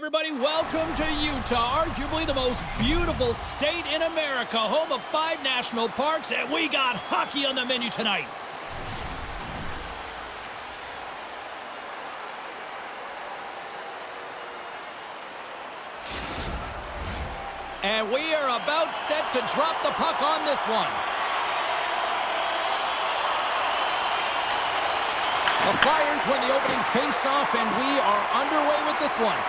everybody, welcome to Utah, arguably the most beautiful state in America, home of 5 national parks, and we got hockey on the menu tonight. And we are about set to drop the puck on this one. The Flyers win the opening face-off, and we are underway with this one.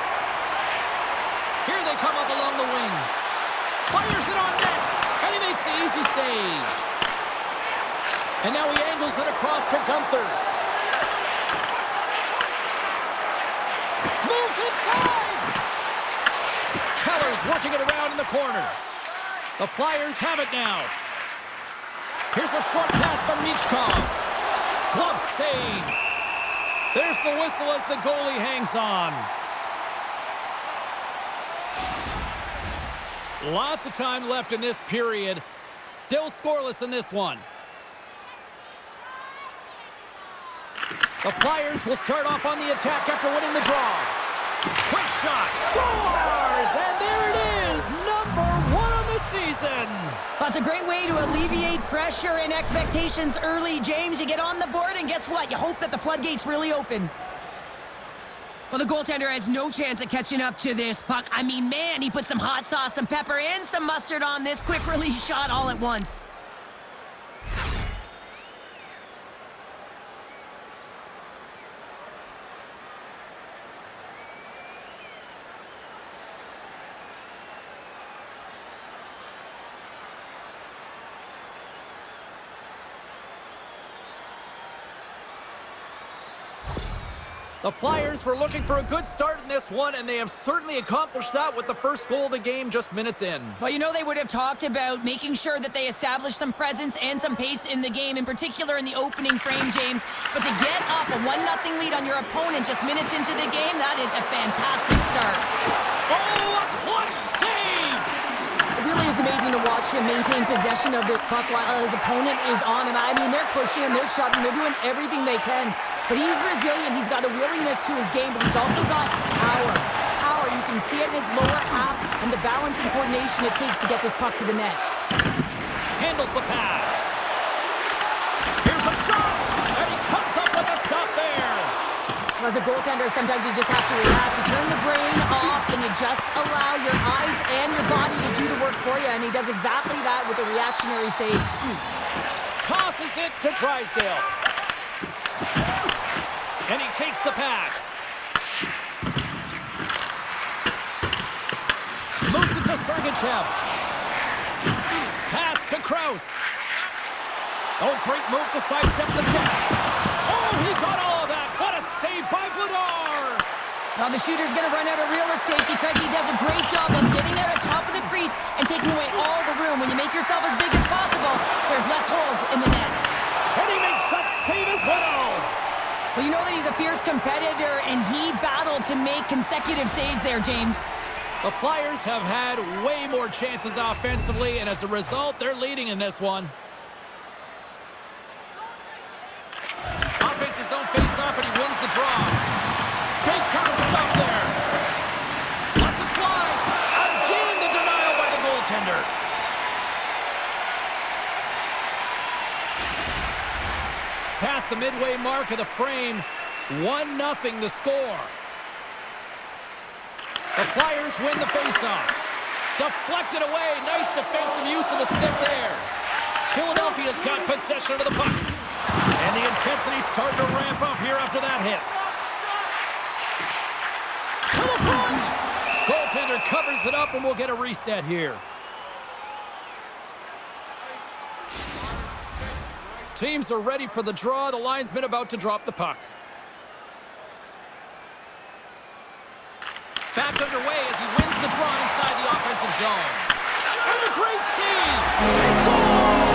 Here they come up along the wing. Fires it on net, and he makes the easy save. And now he angles it across to Gunther. Moves inside! Keller's working it around in the corner. The Flyers have it now. Here's a short pass to Michkov. Glove save. There's the whistle as the goalie hangs on. Lots of time left in this period. Still scoreless in this one. The Flyers will start off on the attack after winning the draw. Quick shot. Scores! And there it is! Number 1 on the season. That's a great way to alleviate pressure and expectations early, James. You get on the board, and guess what? You hope that the floodgates really open. Well, the goaltender has no chance of catching up to this puck. I mean, man, he put some hot sauce, some pepper, and some mustard on this quick release shot all at once. The Flyers were looking for a good start in this one, and they have certainly accomplished that with the first goal of the game just minutes in. Well, you know, they would have talked about making sure that they establish some presence and some pace in the game, in particular in the opening frame, James. But to get up a 1-0 lead on your opponent just minutes into the game, that is a fantastic start. Oh, a clutch save! It really is amazing to watch him maintain possession of this puck while his opponent is on him. I mean, they're pushing him, they're shoving, they're doing everything they can. But he's resilient, he's got a willingness to his game, but he's also got power. Power, you can see it in his lower half and the balance and coordination it takes to get this puck to the net. Handles the pass. Here's a shot, and he cuts up with a stop there. As a goaltender, sometimes you just have to react. You turn the brain off, and you just allow your eyes and your body to do the work for you, and he does exactly that with a reactionary save. Tosses it to Drysdale. And he takes the pass. Moves it to Sergachev. Pass to Kraus. Oh, great move to sidestep the check. Oh, he got all of that. What a save by Vladar. Now the shooter's going to run out of real estate because he does a great job of getting out of top of the crease and taking away all the room. When you make yourself as big as possible, there's less holes in the net. And he makes that save as well. Well, you know that he's a fierce competitor, and he battled to make consecutive saves there, James. The Flyers have had way more chances offensively, and as a result, they're leading in this one. Offense his own face-off, and he wins the draw. Big time stop there. Lets it fly. Again, the denial by the goaltender. Past the midway mark of the frame, 1-0 the score. The Flyers win the faceoff. Deflected away, nice defensive use of the stick there. Philadelphia's got possession of the puck. And the intensity's starting to ramp up here after that hit. To the front! Goaltender covers it up, and we'll get a reset here. Teams are ready for the draw. The linesman about to drop the puck. Back underway as he wins the draw inside the offensive zone. And a great save! He scores!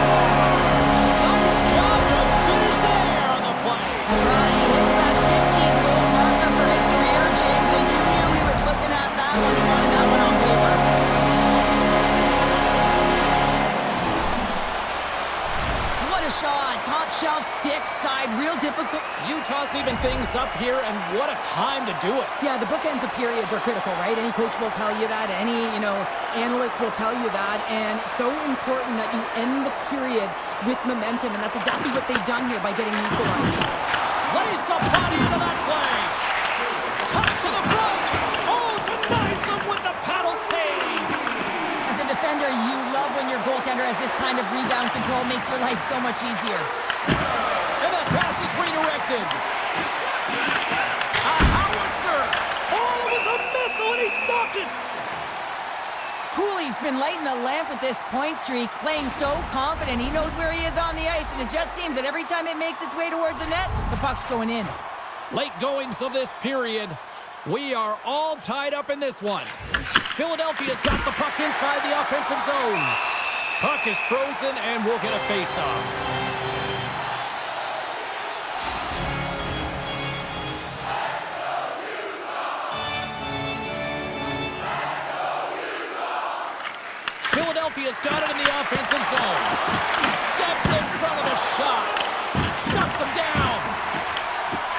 Nice job to finish there on the play. He hits that 15-goal marker for his career, James, and you knew he was looking at that one. He wanted that one on paper. What a the shot. Top shelf, stick, side, real difficult. Utah's even things up here, and what a time to do it. Yeah, the bookends of periods are critical, right? Any coach will tell you that. Any, analyst will tell you that. And so important that you end the period with momentum, and that's exactly what they've done here by getting the equalizer. Lays the body into that play. Cuts to the front. Oh, denies them with the paddle save. As a defender, you love when your goaltender has this kind of rebound control. Makes your life so much easier. And that pass is redirected. A howitzer. Oh, it was a missile, and he stopped it. Cooley's been lighting the lamp with this point streak, playing so confident. He knows where he is on the ice, and it just seems that every time it makes its way towards the net, the puck's going in. Late goings of this period. We are all tied up in this one. Philadelphia's got the puck inside the offensive zone. Puck is frozen, and we'll get a face-off. Philadelphia's got it in the offensive zone. Steps in front of the shot. Shuts him down.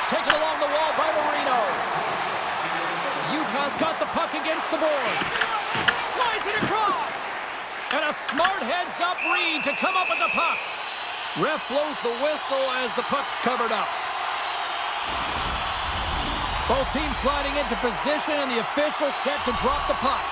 Taken along the wall by Marino. Utah's got the puck against the boards. Slides it across. And a smart heads-up read to come up with the puck. Ref blows the whistle as the puck's covered up. Both teams gliding into position, and the official set to drop the puck.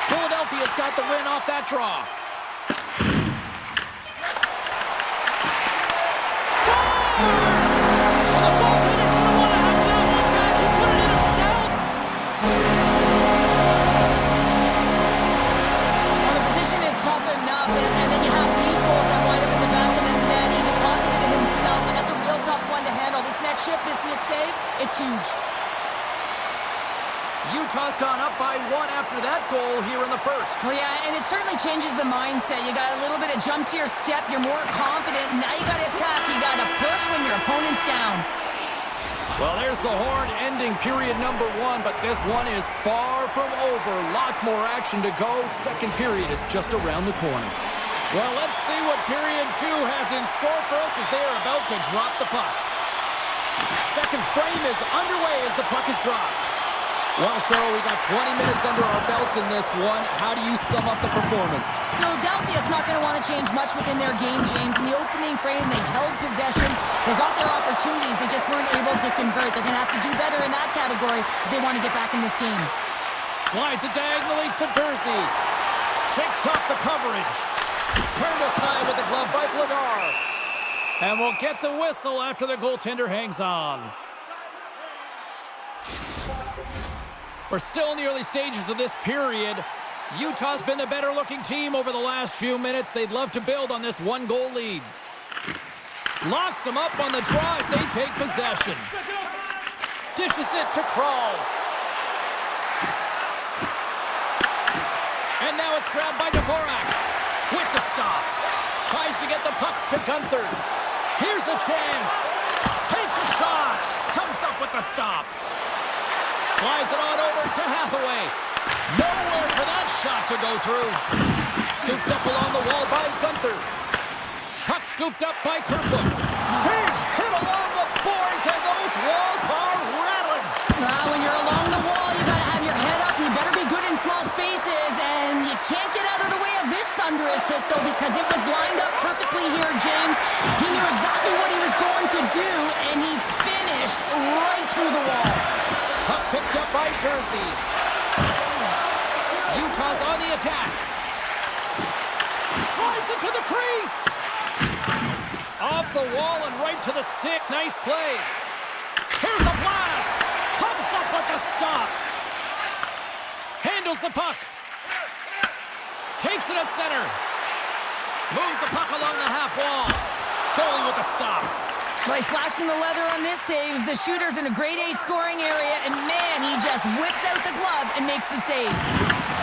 Philadelphia's got the win off that draw. Scores! Well, the goaltender's going to want to have that one back. He put it in himself. Well, the position is tough enough, and then you have these goals that wind up in the back of the net. He deposited it himself, and that's a real tough one to handle. This net shift, this net save, it's huge. Utah's gone up by one after that goal here in the first. Well, yeah, and it certainly changes the mindset. You got a little bit of jump to your step. You're more confident. Now you got to attack. You got to push when your opponent's down. Well, there's the horn ending period number one, but this one is far from over. Lots more action to go. Second period is just around the corner. Well, let's see what period two has in store for us as they are about to drop the puck. Second frame is underway as the puck is dropped. Well, Cheryl, we got 20 minutes under our belts in this one. How do you sum up the performance? Philadelphia's not going to want to change much within their game, James. In the opening frame, they held possession. They got their opportunities. They just weren't able to convert. They're going to have to do better in that category if they want to get back in this game. Slides it diagonally to Dursey. Shakes off the coverage. Turned aside with the glove by Vladar. And we'll get the whistle after the goaltender hangs on. We're still in the early stages of this period. Utah's been the better-looking team over the last few minutes. They'd love to build on this one-goal lead. Locks them up on the draw as they take possession. Dishes it to Crawl. And now it's grabbed by Dvorak. get the puck to Gunther. Here's a chance. Takes a shot. Comes up with the stop. Slides it on over to Hathaway. Nowhere for that shot to go through. Scooped up along the wall by Gunther. Puck scooped up by Kerfoot. Big hit along the boards, and those walls are rattling. When you're along the wall, you gotta have your head up. You better be good in small spaces, and you can't get out of the way of this thunderous hit, though, because it was lined up perfectly here, James. He knew exactly what he was going to do, and he finished right through the wall. Puck picked up by Jersey. Utah's on the attack. Drives it to the crease. Off the wall and right to the stick. Nice play. Here's a blast. Comes up with the stop. Handles the puck. Takes it at center. Moves the puck along the half wall. Goalie with the stop. Well, he's flashing the leather on this save. The shooter's in a grade A scoring area, and man, he just whips out the glove and makes the save.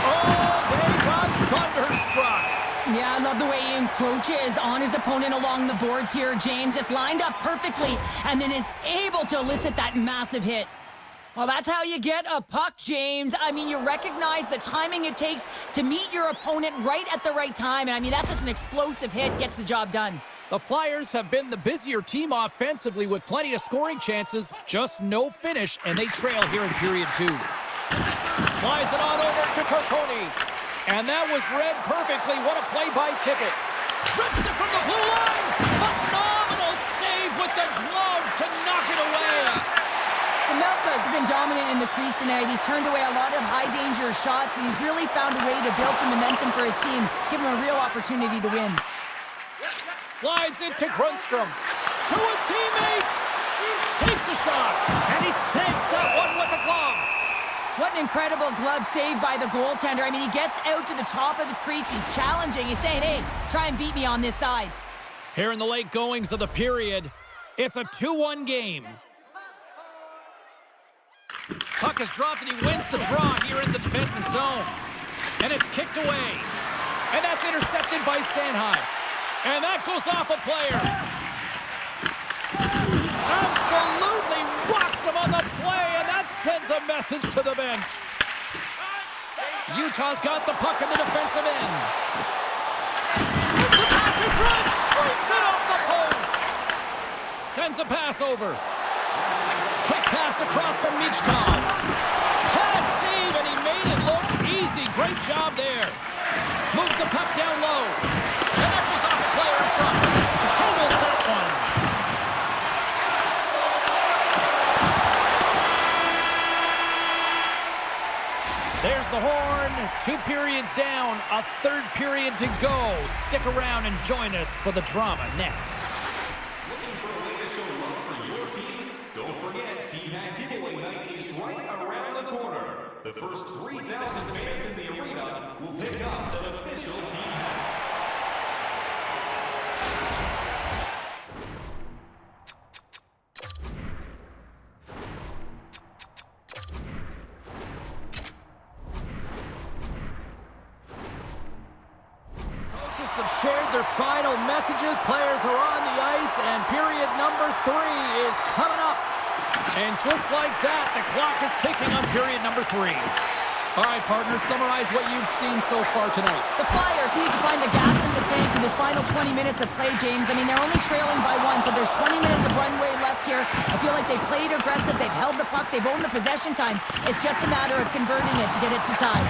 Oh, they got thunderstruck. Yeah, I love the way he encroaches on his opponent along the boards here, James. Just lined up perfectly, and then is able to elicit that massive hit. Well, that's how you get a puck, James. I mean, you recognize the timing it takes to meet your opponent right at the right time. And I mean, that's just an explosive hit, gets the job done. The Flyers have been the busier team offensively with plenty of scoring chances, just no finish, and they trail here in period 2. Slides it on over to Carcone. And that was read perfectly. What a play by Tippett. Trips it from the blue line. Phenomenal save with the glove to knock it away. Melka's been dominant in the crease tonight. He's turned away a lot of high-danger shots, and he's really found a way to build some momentum for his team, give him a real opportunity to win. Slides it to Grundstrom. To his teammate. Takes a shot. And he stakes that one with the glove. What an incredible glove save by the goaltender. I mean, he gets out to the top of his crease. He's challenging. He's saying, hey, try and beat me on this side. Here in the late goings of the period, it's a 2-1 game. Puck is dropped and he wins the draw here in the defensive zone. And it's kicked away. And that's intercepted by Sanheim. And that goes off a player. Absolutely rocks him on the play, and that sends a message to the bench. Utah's got the puck in the defensive end. Sends a pass in front. Brings it off the post. Sends a pass over. Quick pass across to Michkov. Pad save, and he made it look easy. Great job there. Moves the puck down low. And that goes off a player in front. Handles that one. There's the horn. 2 periods down. A third period to go. Stick around and join us for the drama next. Looking for a way to show love for your team? Don't forget, Team Hat Giveaway Night is right around the corner. The first 3,000 fans in the arena will pick up an official Team Hat. Coaches have shared their final messages. Players are on the ice, and period number 3 is coming up. And just like that, the clock is ticking on period number 3. All right, partners, summarize what you've seen so far tonight. The Flyers need to find the gas in the tank for this final 20 minutes of play, James. I mean, they're only trailing by 1, so there's 20 minutes of runway left here. I feel like they played aggressive, they've held the puck, they've owned the possession time. It's just a matter of converting it to get it to tie.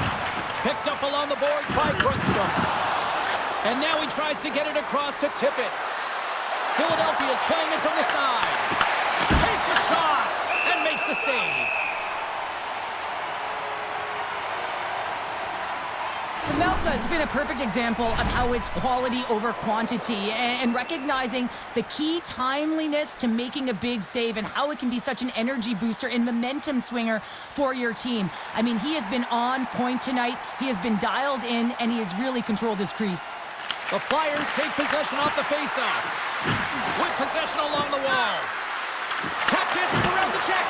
Picked up along the boards by Grundstrom. And now he tries to get it across to Tippett. Philadelphia's playing it from the side. Takes a shot and makes the save. Melka has been a perfect example of how it's quality over quantity and recognizing the key timeliness to making a big save and how it can be such an energy booster and momentum swinger for your team. I mean, he has been on point tonight. He has been dialed in, and he has really controlled his crease. The Flyers take possession off the faceoff. With possession along the wall. Tap dances around the check.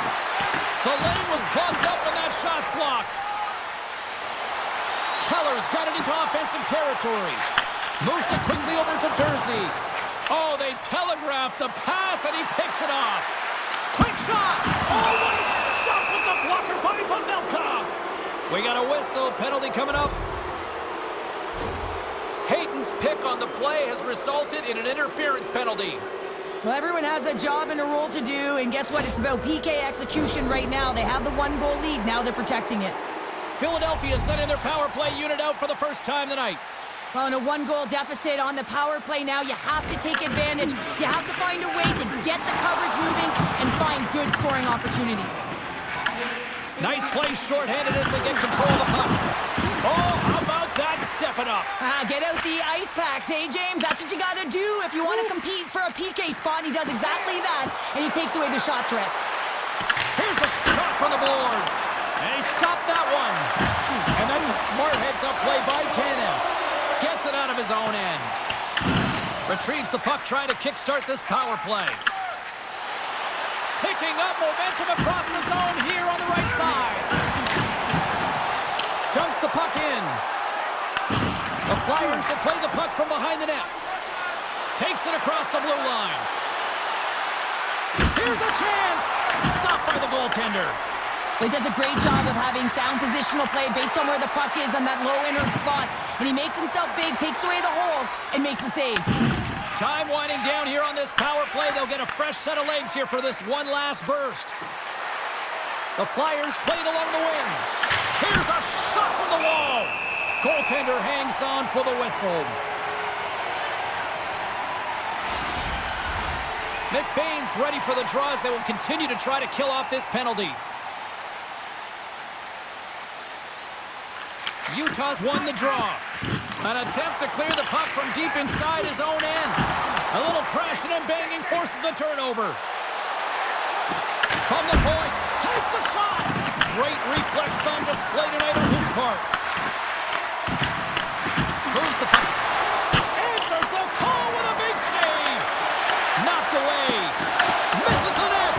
The lane was plugged up and that shot's blocked. Keller's got it into offensive territory. Moves it quickly over to Jersey. Oh, they telegraphed the pass, and he picks it off. Quick shot. Oh, what a stop with the blocker by Pavelka. We got a whistle. Penalty coming up. Hayton's pick on the play has resulted in an interference penalty. Well, everyone has a job and a role to do, and guess what? It's about PK execution right now. They have the one-goal lead. Now they're protecting it. Philadelphia sending their power play unit out for the first time tonight. Well, in a one-goal deficit on the power play now, you have to take advantage. You have to find a way to get the coverage moving and find good scoring opportunities. Nice play shorthanded as they get control of the puck. Oh, how about that? Step it up. Get out the ice packs, hey, James? That's what you got to do if you want to compete for a PK spot. He does exactly that, and he takes away the shot threat. Here's a shot from the boards. And he stopped that one. And that's a smart heads-up play by Tanev. Gets it out of his own end. Retrieves the puck, trying to kickstart this power play. Picking up momentum across the zone here on the right side. Dumps the puck in. The Flyers will play the puck from behind the net. Takes it across the blue line. Here's a chance. Stopped by the goaltender. He does a great job of having sound positional play based on where the puck is on that low inner spot. And he makes himself big, takes away the holes, and makes the save. Time winding down here on this power play. They'll get a fresh set of legs here for this one last burst. The Flyers played along the wing. Here's a shot from the wall. Goaltender hangs on for the whistle. McBain's ready for the draws. They will continue to try to kill off this penalty. Utah's won the draw. An attempt to clear the puck from deep inside his own end. A little crashing and banging forces the turnover. From the point, takes a shot. Great reflex on display tonight on his part. Moves the puck. Answers the call with a big save. Knocked away. Misses the net.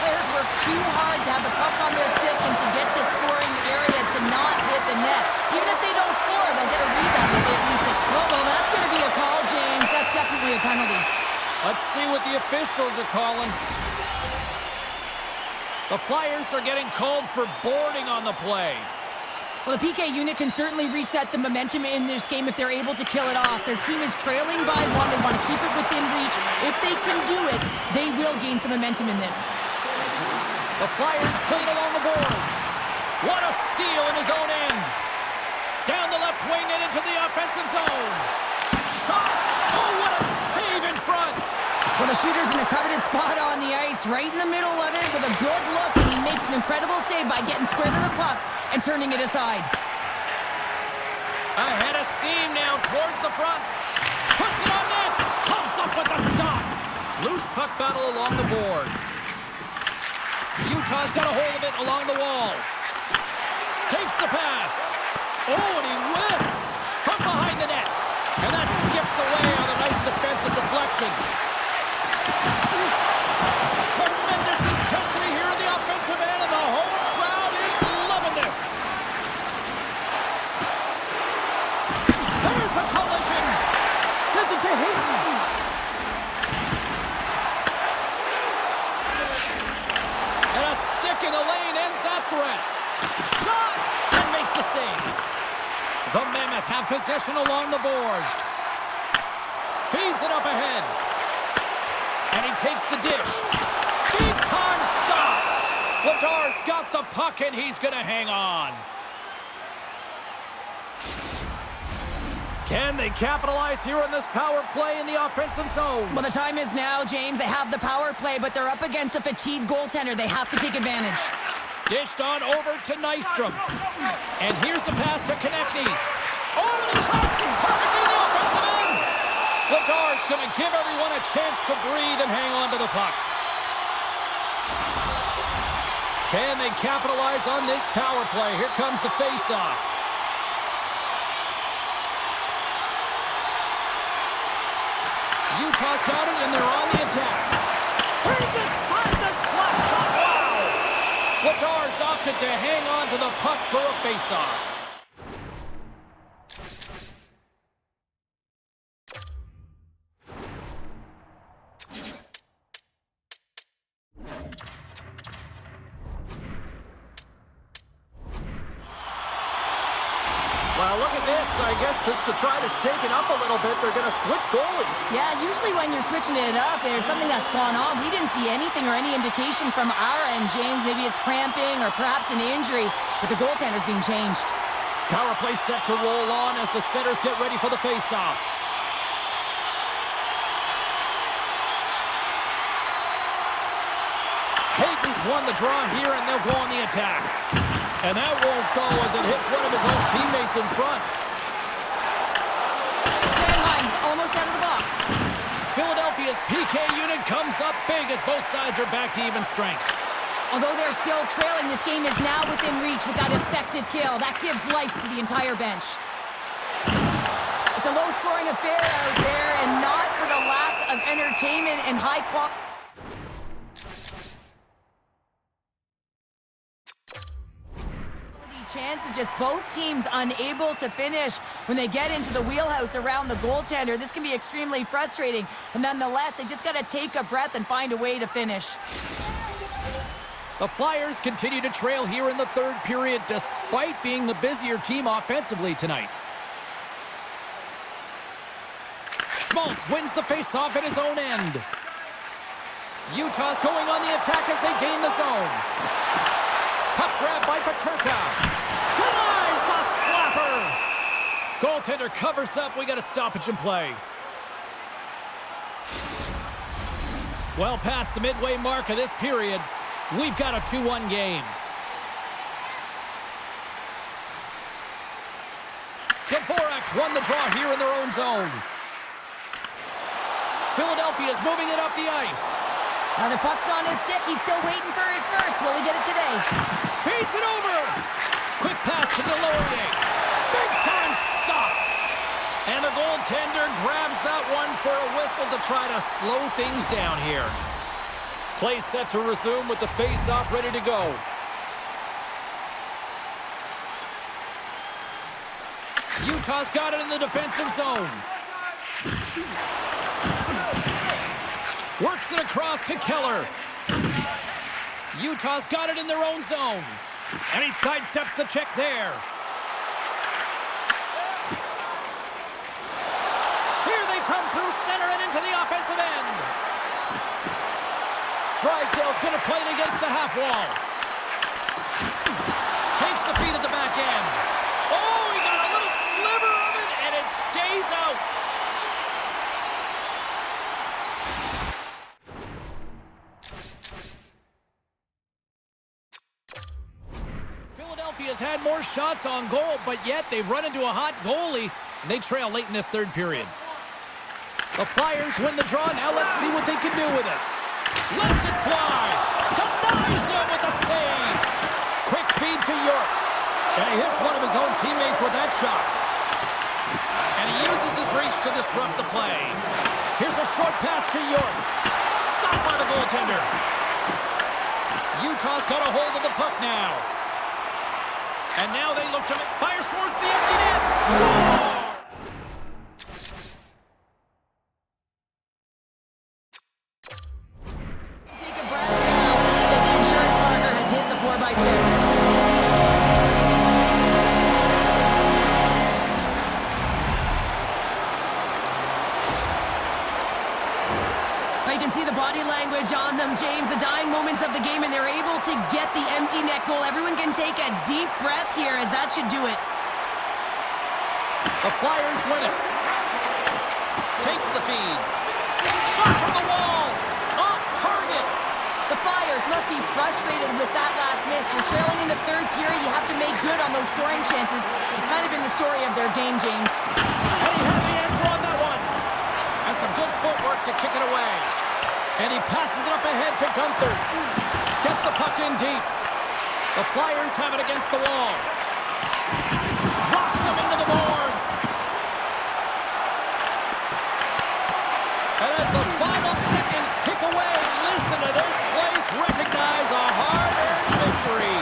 Players work too hard to have the puck on their stick and to get to scoring areas to not hit the net. Even if they don't score, they'll get a rebound if they lose it. Well, that's going to be a call, James. That's definitely a penalty. Let's see what the officials are calling. The Flyers are getting called for boarding on the play. Well, the PK unit can certainly reset the momentum in this game if they're able to kill it off. Their team is trailing by one. They want to keep it within reach. If they can do it, they will gain some momentum in this. The Flyers played along the boards. What a steal in his own end. Down the left wing and into the offensive zone. Shot. Oh, what a save in front. Well, the shooter's in a coveted spot on the ice, right in the middle of it with a good look, and he makes an incredible save by getting square to the puck and turning it aside. Ahead of steam now towards the front. Puts it on net. Comes up with the stop. Loose puck battle along the boards. Utah's got a hold of it along the wall. Takes the pass. Oh, and he whiffs from behind the net. And that skips away on a nice defensive deflection. Tremendous intensity here in the offensive end, and the whole crowd is loving this. There's a collision. Sends it to Hayton. And a stick in the lane ends that threat. Shot! And makes the save. The Mammoth have possession along the boards. Feeds it up ahead. And he takes the dish. Big time stop. Vladar's got the puck, and he's going to hang on. Can they capitalize here on this power play in the offensive zone? Well, the time is now, James. They have the power play, but they're up against a fatigued goaltender. They have to take advantage. Dished on over to Nystrom. And here's the pass to Konechny. Oh, and he tracks him perfectly in the offensive end. Vladar's going to give everyone a chance to breathe and hang on to the puck. Can they capitalize on this power play? Here comes the face-off. Utah's got it, and they're on the attack. He's aside the slap shot. Wow! Vladar's opted to hang on to the puck for a face-off. just to try to shake it up a little bit, they're going to switch goalies. Yeah, usually when you're switching it up, there's something that's gone on. We didn't see anything or any indication from our end, James. Maybe it's cramping or perhaps an injury, but the goaltender's being changed. Power play set to roll on as the centers get ready for the faceoff. Hayden's won the draw here, and they'll go on the attack. And that won't go as it hits one of his own teammates in front. Sanheim's almost out of the box. Philadelphia's PK unit comes up big as both sides are back to even strength. Although they're still trailing, this game is now within reach with that effective kill. That gives life to the entire bench. It's a low-scoring affair out there, and not for the lack of entertainment and high quality. Chances, just both teams unable to finish when they get into the wheelhouse around the goaltender. This can be extremely frustrating, but nonetheless, they just got to take a breath and find a way to finish. The Flyers continue to trail here in the third period despite being the busier team offensively tonight. Schmaltz wins the faceoff at his own end. Utah's going on the attack as they gain the zone. Puck grab by Peterka. Denies the slapper. Goaltender covers up. We got a stoppage in play. Well past the midway mark of this period, we've got a 2-1 game. Dvorak's won the draw here in their own zone. Philadelphia's moving it up the ice. Now the puck's on his stick. He's still waiting for his first. Will he get it today? Feeds it over. Quick pass to Delorier. Big time stop. And the goaltender grabs that one for a whistle to try to slow things down here. Play set to resume with the face-off ready to go. Utah's got it in the defensive zone. Works it across to Keller. Utah's got it in their own zone. And he sidesteps the check there. Here they come through center and into the offensive end. Drysdale's going to play it against the half wall. Takes the feed at the back end. Oh, he got a little sliver of it, and it stays out. Philadelphia's had more shots on goal, but yet they've run into a hot goalie, and they trail late in this third period. The Flyers win the draw. Now let's see what they can do with it. Lets it fly. Denies him with a save. Quick feed to York. And he hits one of his own teammates with that shot. And he uses his reach to disrupt the play. Here's a short pass to York. Stopped by the goaltender. Utah's got a hold of the puck now. And now they look to fires towards the empty net. Score! Take a breath now. The insurance marker has hit the 4x6. You can see the body language on them, James. The dying moments of the game, and they're able to get the empty net goal. Everyone can take a deep breath here, as that should do it. The Flyers win it. Takes the feed. Shot from the wall. Off target. The Flyers must be frustrated with that last miss. You're trailing in the third period. You have to make good on those scoring chances. It's kind of been the story of their game, James. And he had the answer on that one. And some good footwork to kick it away. And he passes it up ahead to Gunther. Gets the puck in deep. The Flyers have it against the wall. Rocks him into the boards. And as the final seconds tick away, listen to this place recognize a hard-earned victory.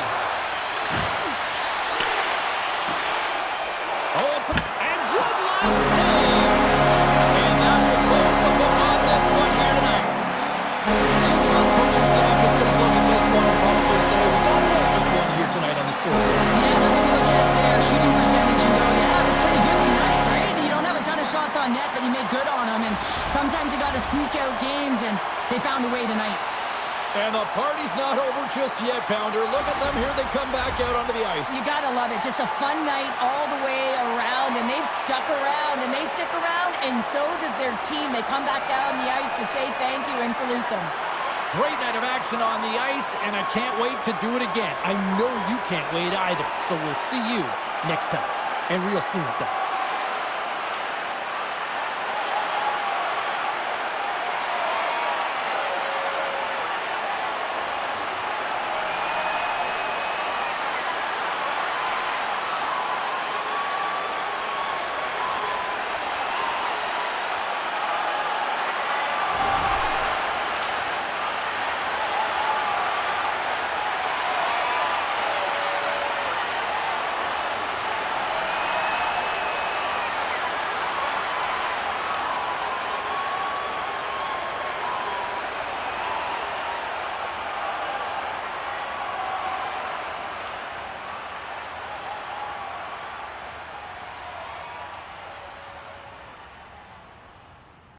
Oh, and one last save. And that will close the book on this one here tonight. Utah's coaching staff is going to look at this one and probably say, we got an open one here tonight on the score. Yeah, they're going to look at their shooting percentage and go, yeah, it was pretty good tonight, right? on net, but you make good on them. And sometimes you got to squeak out games, and they found a way tonight. And the party's not over just yet, Pounder. Look at them here. They come back out onto the ice. You got to love it. Just a fun night all the way around, and they've stuck around, and they stick around, and so does their team. They come back out on the ice to say thank you and salute them. Great night of action on the ice, and I can't wait to do it again. I know you can't wait either. So we'll see you next time, and real soon at that.